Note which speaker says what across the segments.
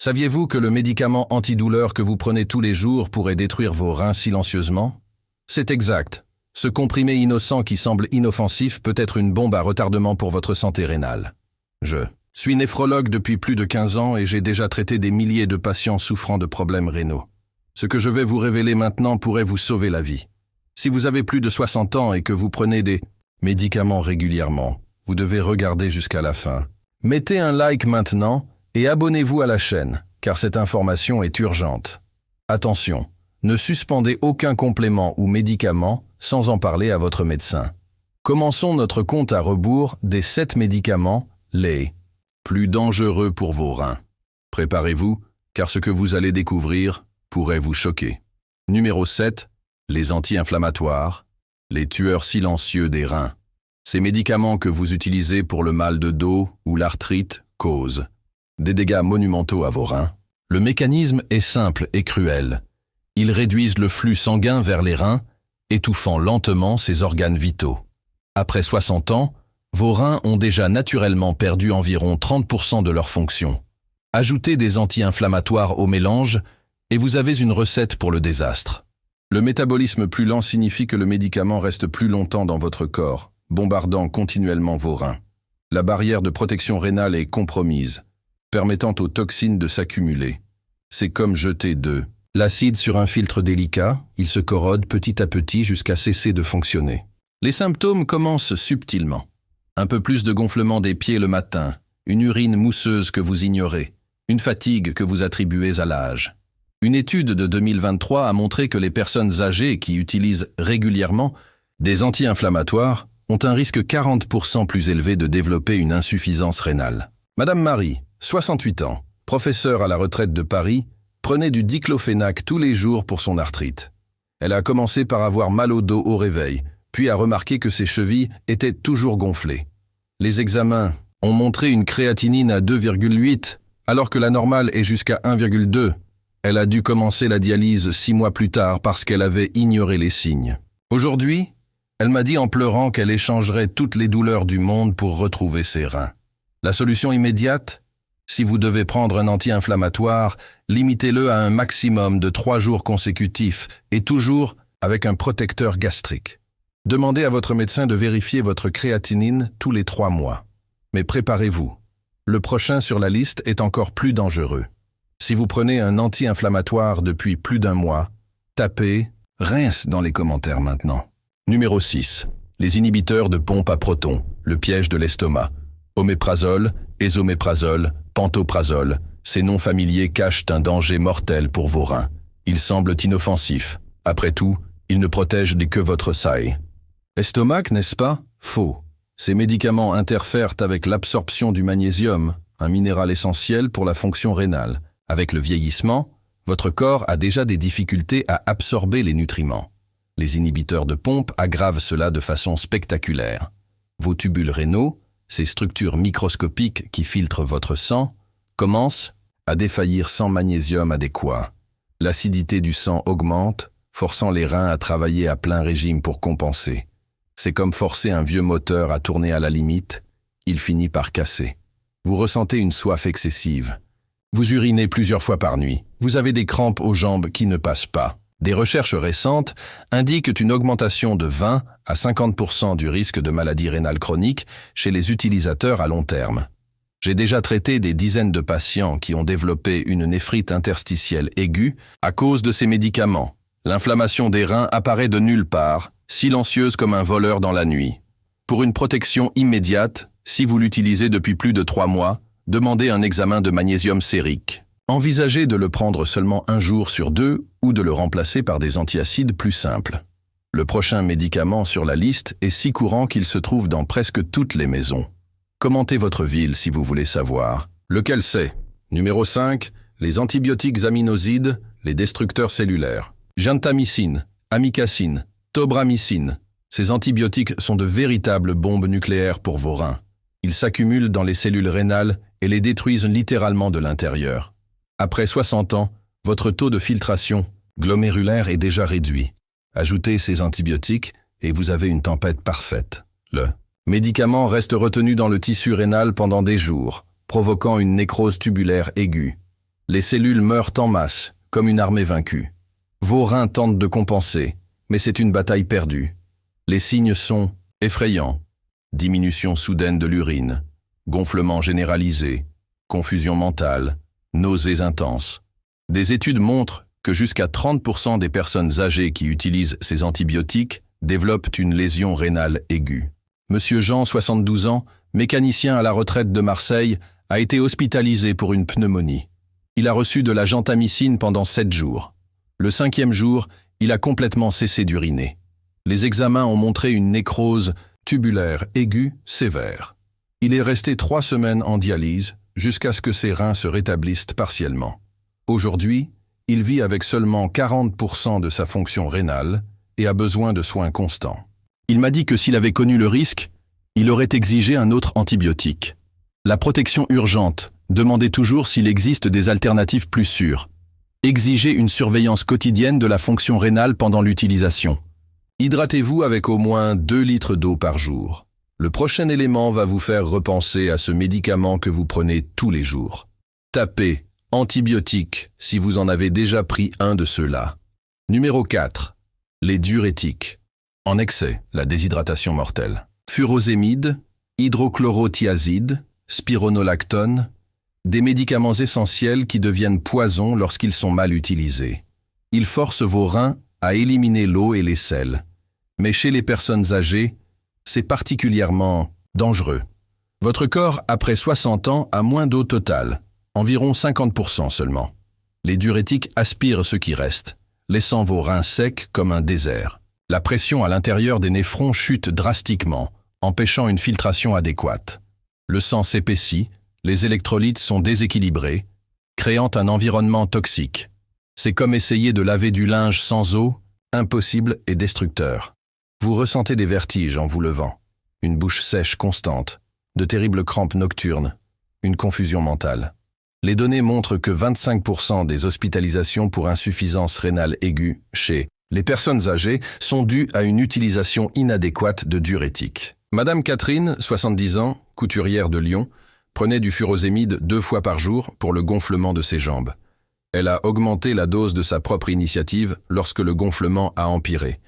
Speaker 1: Saviez-vous que le médicament antidouleur que vous prenez tous les jours pourrait détruire vos reins silencieusement? C'est exact. Ce comprimé innocent qui semble inoffensif peut être une bombe à retardement pour votre santé rénale. Je suis néphrologue depuis plus de 15 ans et j'ai déjà traité des milliers de patients souffrant de problèmes rénaux. Ce que je vais vous révéler maintenant pourrait vous sauver la vie. Si vous avez plus de 60 ans et que vous prenez des médicaments régulièrement, vous devez regarder jusqu'à la fin. Mettez un like maintenant et abonnez-vous à la chaîne, car cette information est urgente. Attention, ne suspendez aucun complément ou médicament sans en parler à votre médecin. Commençons notre compte à rebours des 7 médicaments, les plus dangereux pour vos reins. Préparez-vous, car ce que vous allez découvrir pourrait vous choquer. Numéro 7, les anti-inflammatoires, les tueurs silencieux des reins. Ces médicaments que vous utilisez pour le mal de dos ou l'arthrite causent des dégâts monumentaux à vos reins. Le mécanisme est simple et cruel. Ils réduisent le flux sanguin vers les reins, étouffant lentement ces organes vitaux. Après 60 ans, vos reins ont déjà naturellement perdu environ 30% de leur fonction. Ajoutez des anti-inflammatoires au mélange et vous avez une recette pour le désastre. Le métabolisme plus lent signifie que le médicament reste plus longtemps dans votre corps, bombardant continuellement vos reins. La barrière de protection rénale est compromise, permettant aux toxines de s'accumuler. C'est comme jeter de l'acide sur un filtre délicat, il se corrode petit à petit jusqu'à cesser de fonctionner. Les symptômes commencent subtilement. Un peu plus de gonflement des pieds le matin, une urine mousseuse que vous ignorez, une fatigue que vous attribuez à l'âge. Une étude de 2023 a montré que les personnes âgées qui utilisent régulièrement des anti-inflammatoires ont un risque 40% plus élevé de développer une insuffisance rénale. Madame Marie, 68 ans, professeure à la retraite de Paris, prenait du diclofénac tous les jours pour son arthrite. Elle a commencé par avoir mal au dos au réveil, puis a remarqué que ses chevilles étaient toujours gonflées. Les examens ont montré une créatinine à 2,8, alors que la normale est jusqu'à 1,2. Elle a dû commencer la dialyse 6 mois plus tard parce qu'elle avait ignoré les signes. Aujourd'hui, elle m'a dit en pleurant qu'elle échangerait toutes les douleurs du monde pour retrouver ses reins. La solution immédiate? Si vous devez prendre un anti-inflammatoire, limitez-le à un maximum de 3 jours consécutifs et toujours avec un protecteur gastrique. Demandez à votre médecin de vérifier votre créatinine tous les 3 mois. Mais préparez-vous. Le prochain sur la liste est encore plus dangereux. Si vous prenez un anti-inflammatoire depuis plus d'1 mois, tapez « rince » dans les commentaires maintenant. Numéro 6. Les inhibiteurs de pompe à protons, le piège de l'estomac. Oméprazole, ésoméprazole, pantoprazole, ces noms familiers cachent un danger mortel pour vos reins. Ils semblent inoffensifs. Après tout, ils ne protègent que votre saille. Estomac, n'est-ce pas? Faux. Ces médicaments interfèrent avec l'absorption du magnésium, un minéral essentiel pour la fonction rénale. Avec le vieillissement, votre corps a déjà des difficultés à absorber les nutriments. Les inhibiteurs de pompe aggravent cela de façon spectaculaire. Vos tubules rénaux, ces structures microscopiques qui filtrent votre sang, commencent à défaillir sans magnésium adéquat. L'acidité du sang augmente, forçant les reins à travailler à plein régime pour compenser. C'est comme forcer un vieux moteur à tourner à la limite, il finit par casser. Vous ressentez une soif excessive. Vous urinez plusieurs fois par nuit. Vous avez des crampes aux jambes qui ne passent pas. Des recherches récentes indiquent une augmentation de 20 à 50% du risque de maladie rénale chronique chez les utilisateurs à long terme. J'ai déjà traité des dizaines de patients qui ont développé une néphrite interstitielle aiguë à cause de ces médicaments. L'inflammation des reins apparaît de nulle part, silencieuse comme un voleur dans la nuit. Pour une protection immédiate, si vous l'utilisez depuis plus de 3 mois, demandez un examen de magnésium sérique. Envisagez de le prendre seulement 1 jour sur 2 ou de le remplacer par des antiacides plus simples. Le prochain médicament sur la liste est si courant qu'il se trouve dans presque toutes les maisons. Commentez votre ville si vous voulez savoir. Lequel c'est? Numéro 5, les antibiotiques aminosides, les destructeurs cellulaires. Gentamicine, amikacine, tobramycine. Ces antibiotiques sont de véritables bombes nucléaires pour vos reins. Ils s'accumulent dans les cellules rénales et les détruisent littéralement de l'intérieur. Après 60 ans, votre taux de filtration glomérulaire est déjà réduit. Ajoutez ces antibiotiques et vous avez une tempête parfaite. Le médicament reste retenu dans le tissu rénal pendant des jours, provoquant une nécrose tubulaire aiguë. Les cellules meurent en masse, comme une armée vaincue. Vos reins tentent de compenser, mais c'est une bataille perdue. Les signes sont effrayants. Diminution soudaine de l'urine, gonflement généralisé, confusion mentale, nausées intenses. Des études montrent que jusqu'à 30% des personnes âgées qui utilisent ces antibiotiques développent une lésion rénale aiguë. Monsieur Jean, 72 ans, mécanicien à la retraite de Marseille, a été hospitalisé pour une pneumonie. Il a reçu de la gentamicine pendant 7 jours. Le 5e jour, il a complètement cessé d'uriner. Les examens ont montré une nécrose tubulaire aiguë sévère. Il est resté 3 semaines en dialyse jusqu'à ce que ses reins se rétablissent partiellement. Aujourd'hui, il vit avec seulement 40% de sa fonction rénale et a besoin de soins constants. Il m'a dit que s'il avait connu le risque, il aurait exigé un autre antibiotique. La protection urgente, demandez toujours s'il existe des alternatives plus sûres. Exigez une surveillance quotidienne de la fonction rénale pendant l'utilisation. Hydratez-vous avec au moins 2 litres d'eau par jour. Le prochain élément va vous faire repenser à ce médicament que vous prenez tous les jours. Tapez antibiotiques si vous en avez déjà pris un de ceux-là. Numéro 4. Les diurétiques. En excès, la déshydratation mortelle. Furosémide, hydrochlorothiazide, spironolactone, des médicaments essentiels qui deviennent poison lorsqu'ils sont mal utilisés. Ils forcent vos reins à éliminer l'eau et les sels. Mais chez les personnes âgées, c'est particulièrement dangereux. Votre corps, après 60 ans, a moins d'eau totale, environ 50% seulement. Les diurétiques aspirent ce qui reste, laissant vos reins secs comme un désert. La pression à l'intérieur des néphrons chute drastiquement, empêchant une filtration adéquate. Le sang s'épaissit, les électrolytes sont déséquilibrés, créant un environnement toxique. C'est comme essayer de laver du linge sans eau, impossible et destructeur. Vous ressentez des vertiges en vous levant, une bouche sèche constante, de terribles crampes nocturnes, une confusion mentale. Les données montrent que 25% des hospitalisations pour insuffisance rénale aiguë chez les personnes âgées sont dues à une utilisation inadéquate de diurétiques. Madame Catherine, 70 ans, couturière de Lyon, prenait du furosémide 2 fois par jour pour le gonflement de ses jambes. Elle a augmenté la dose de sa propre initiative lorsque le gonflement a empiré.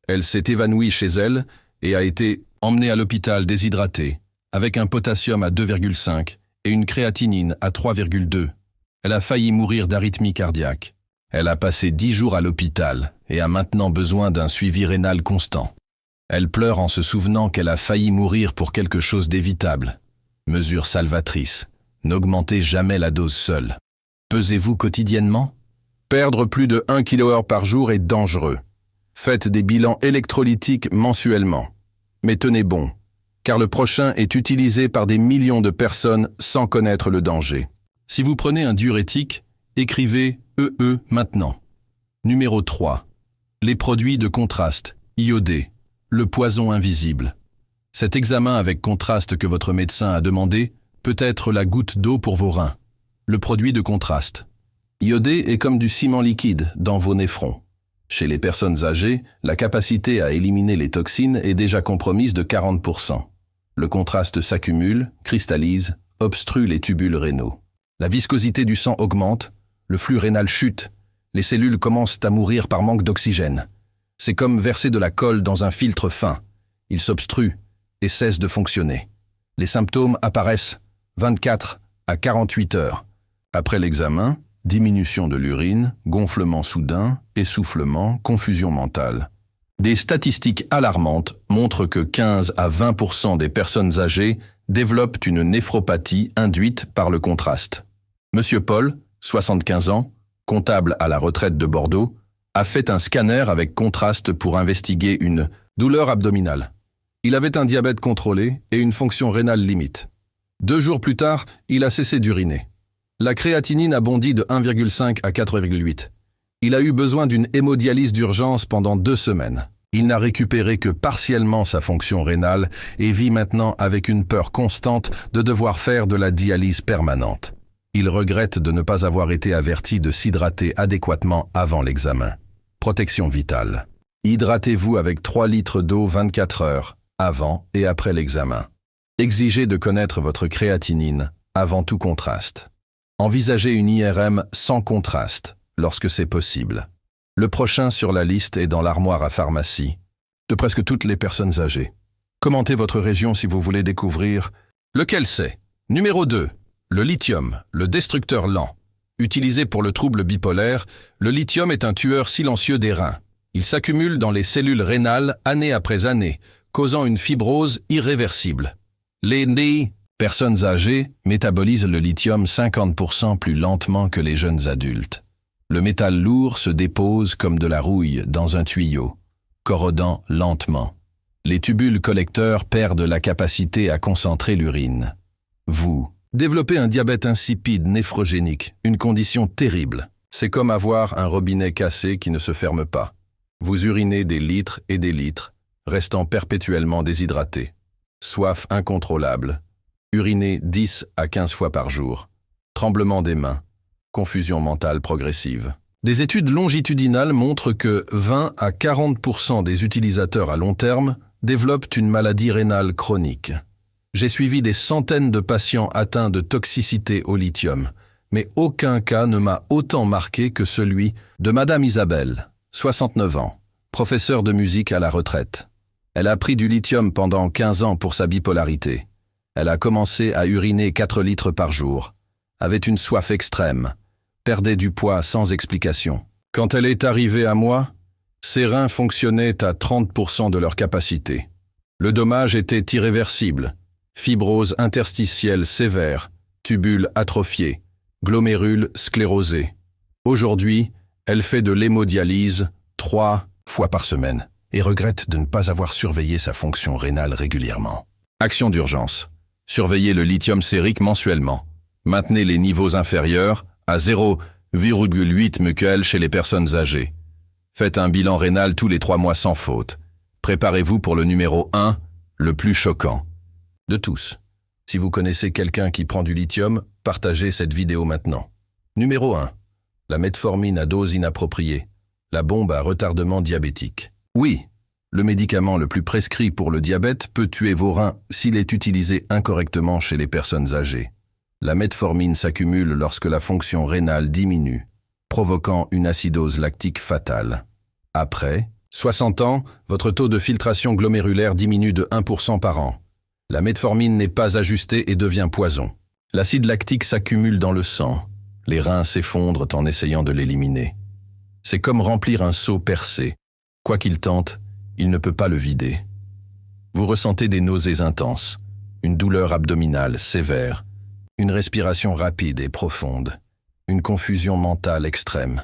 Speaker 1: Elle s'est évanouie chez elle et a été emmenée à l'hôpital déshydratée, avec un potassium à 2,5 et une créatinine à 3,2. Elle a failli mourir d'arythmie cardiaque. Elle a passé 10 jours à l'hôpital et a maintenant besoin d'un suivi rénal constant. Elle pleure en se souvenant qu'elle a failli mourir pour quelque chose d'évitable. Mesure salvatrice. N'augmentez jamais la dose seule. Pesez-vous quotidiennement? Perdre plus de 1 kWh par jour est dangereux. Faites des bilans électrolytiques mensuellement. Mais tenez bon, car le prochain est utilisé par des millions de personnes sans connaître le danger. Si vous prenez un diurétique, écrivez EE maintenant. Numéro 3. Les produits de contraste, iodés, le poison invisible. Cet examen avec contraste que votre médecin a demandé peut être la goutte d'eau pour vos reins. Le produit de contraste. Iodé est comme du ciment liquide dans vos néphrons. Chez les personnes âgées, la capacité à éliminer les toxines est déjà compromise de 40%. Le contraste s'accumule, cristallise, obstrue les tubules rénaux. La viscosité du sang augmente, le flux rénal chute, les cellules commencent à mourir par manque d'oxygène. C'est comme verser de la colle dans un filtre fin. Il s'obstrue et cesse de fonctionner. Les symptômes apparaissent 24 à 48 heures. Après l'examen, diminution de l'urine, gonflement soudain, essoufflement, confusion mentale. Des statistiques alarmantes montrent que 15 à 20% des personnes âgées développent une néphropathie induite par le contraste. Monsieur Paul, 75 ans, comptable à la retraite de Bordeaux, a fait un scanner avec contraste pour investiguer une douleur abdominale. Il avait un diabète contrôlé et une fonction rénale limite. 2 jours plus tard, il a cessé d'uriner. La créatinine a bondi de 1,5 à 4,8. Il a eu besoin d'une hémodialyse d'urgence pendant 2 semaines. Il n'a récupéré que partiellement sa fonction rénale et vit maintenant avec une peur constante de devoir faire de la dialyse permanente. Il regrette de ne pas avoir été averti de s'hydrater adéquatement avant l'examen. Protection vitale. Hydratez-vous avec 3 litres d'eau 24 heures, avant et après l'examen. Exigez de connaître votre créatinine avant tout contraste. Envisagez une IRM sans contraste, lorsque c'est possible. Le prochain sur la liste est dans l'armoire à pharmacie, de presque toutes les personnes âgées. Commentez votre région si vous voulez découvrir lequel c'est. Numéro 2. Le lithium, le destructeur lent. Utilisé pour le trouble bipolaire, le lithium est un tueur silencieux des reins. Il s'accumule dans les cellules rénales année après année, causant une fibrose irréversible. Les personnes âgées métabolisent le lithium 50% plus lentement que les jeunes adultes. Le métal lourd se dépose comme de la rouille dans un tuyau, corrodant lentement. Les tubules collecteurs perdent la capacité à concentrer l'urine. Vous développez un diabète insipide néphrogénique, une condition terrible. C'est comme avoir un robinet cassé qui ne se ferme pas. Vous urinez des litres et des litres, restant perpétuellement déshydraté. Soif incontrôlable. Urinez 10 à 15 fois par jour. Tremblement des mains. Confusion mentale progressive. Des études longitudinales montrent que 20 à 40% des utilisateurs à long terme développent une maladie rénale chronique. J'ai suivi des centaines de patients atteints de toxicité au lithium, mais aucun cas ne m'a autant marqué que celui de Madame Isabelle, 69 ans, professeure de musique à la retraite. Elle a pris du lithium pendant 15 ans pour sa bipolarité. Elle a commencé à uriner 4 litres par jour, avait une soif extrême, perdait du poids sans explication. Quand elle est arrivée à moi, ses reins fonctionnaient à 30% de leur capacité. Le dommage était irréversible. Fibrose interstitielle sévère, tubules atrophiés, glomérules sclérosés. Aujourd'hui, elle fait de l'hémodialyse 3 fois par semaine et regrette de ne pas avoir surveillé sa fonction rénale régulièrement. Action d'urgence. Surveillez le lithium sérique mensuellement. Maintenez les niveaux inférieurs à 0,8 mql chez les personnes âgées. Faites un bilan rénal tous les 3 mois sans faute. Préparez-vous pour le numéro 1, le plus choquant de tous. Si vous connaissez quelqu'un qui prend du lithium, partagez cette vidéo maintenant. Numéro 1. La metformine à dose inappropriée. La bombe à retardement diabétique. Oui, le médicament le plus prescrit pour le diabète peut tuer vos reins s'il est utilisé incorrectement chez les personnes âgées. La metformine s'accumule lorsque la fonction rénale diminue, provoquant une acidose lactique fatale. Après 60 ans, votre taux de filtration glomérulaire diminue de 1% par an. La metformine n'est pas ajustée et devient poison. L'acide lactique s'accumule dans le sang. Les reins s'effondrent en essayant de l'éliminer. C'est comme remplir un seau percé. Quoi qu'il tente, il ne peut pas le vider. Vous ressentez des nausées intenses, une douleur abdominale sévère, une respiration rapide et profonde, une confusion mentale extrême.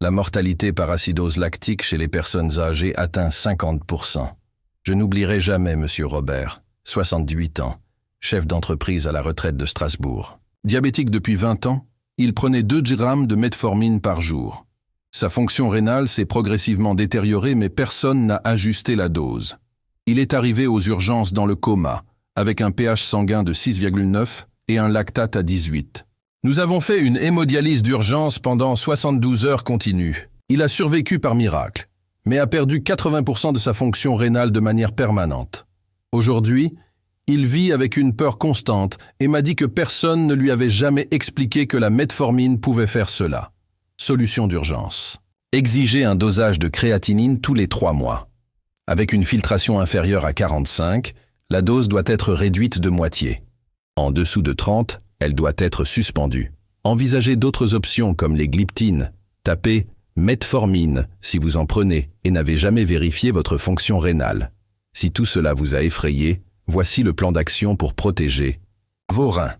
Speaker 1: La mortalité par acidose lactique chez les personnes âgées atteint 50%. Je n'oublierai jamais M. Robert, 78 ans, chef d'entreprise à la retraite de Strasbourg. Diabétique depuis 20 ans, il prenait 2 grammes de metformine par jour. Sa fonction rénale s'est progressivement détériorée, mais personne n'a ajusté la dose. Il est arrivé aux urgences dans le coma, avec un pH sanguin de 6,9 et un lactate à 18. Nous avons fait une hémodialyse d'urgence pendant 72 heures continues. Il a survécu par miracle, mais a perdu 80% de sa fonction rénale de manière permanente. Aujourd'hui, il vit avec une peur constante et m'a dit que personne ne lui avait jamais expliqué que la metformine pouvait faire cela. Solution d'urgence. Exigez un dosage de créatinine tous les 3 mois. Avec une filtration inférieure à 45, la dose doit être réduite de moitié. En dessous de 30, elle doit être suspendue. Envisagez d'autres options comme les gliptines. Tapez « metformine » si vous en prenez et n'avez jamais vérifié votre fonction rénale. Si tout cela vous a effrayé, voici le plan d'action pour protéger vos reins.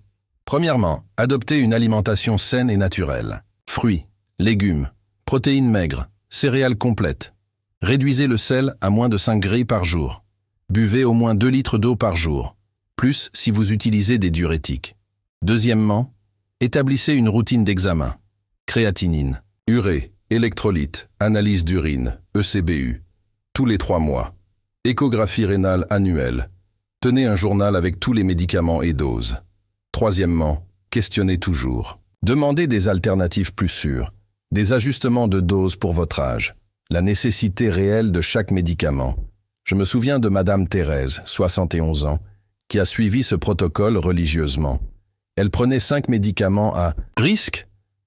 Speaker 1: Premièrement, adoptez une alimentation saine et naturelle. Fruits, légumes, protéines maigres, céréales complètes. Réduisez le sel à moins de 5 grammes par jour. Buvez au moins 2 litres d'eau par jour, plus si vous utilisez des diurétiques. Deuxièmement, établissez une routine d'examen. Créatinine, urée, électrolytes, analyse d'urine, ECBU, tous les 3 mois. Échographie rénale annuelle. Tenez un journal avec tous les médicaments et doses. Troisièmement, questionnez toujours. Demandez des alternatives plus sûres, des ajustements de dose pour votre âge, la nécessité réelle de chaque médicament. Je me souviens de Madame Thérèse, 71 ans, qui a suivi ce protocole religieusement. Elle prenait 5 médicaments à risque.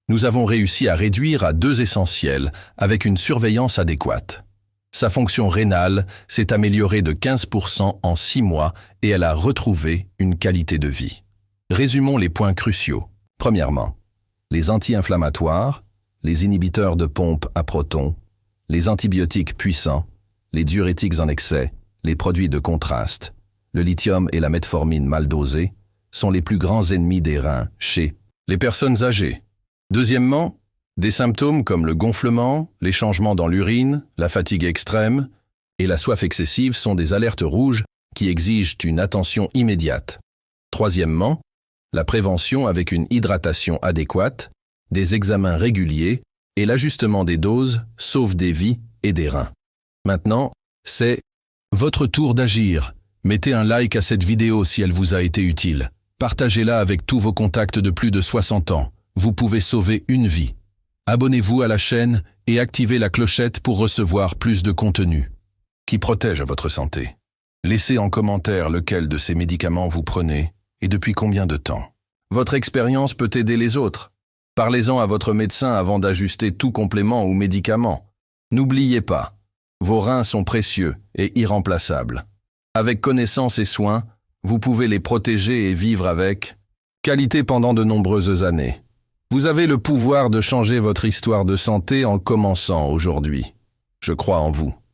Speaker 1: Nous avons réussi à réduire à 2 essentiels avec une surveillance adéquate. Sa fonction rénale s'est améliorée de 15% en 6 mois et elle a retrouvé une qualité de vie. Résumons les points cruciaux. Premièrement, les anti-inflammatoires, les inhibiteurs de pompe à protons, les antibiotiques puissants, les diurétiques en excès, les produits de contraste, le lithium et la metformine mal dosée sont les plus grands ennemis des reins chez les personnes âgées. Deuxièmement, des symptômes comme le gonflement, les changements dans l'urine, la fatigue extrême et la soif excessive sont des alertes rouges qui exigent une attention immédiate. Troisièmement, la prévention avec une hydratation adéquate, des examens réguliers et l'ajustement des doses sauve des vies et des reins. Maintenant, c'est votre tour d'agir. Mettez un like à cette vidéo si elle vous a été utile. Partagez-la avec tous vos contacts de plus de 60 ans. Vous pouvez sauver une vie. Abonnez-vous à la chaîne et activez la clochette pour recevoir plus de contenu qui protège votre santé. Laissez en commentaire lequel de ces médicaments vous prenez et depuis combien de temps. Votre expérience peut aider les autres. Parlez-en à votre médecin avant d'ajuster tout complément ou médicament. N'oubliez pas, vos reins sont précieux et irremplaçables. Avec connaissance et soin, vous pouvez les protéger et vivre avec qualité pendant de nombreuses années. Vous avez le pouvoir de changer votre histoire de santé en commençant aujourd'hui. Je crois en vous.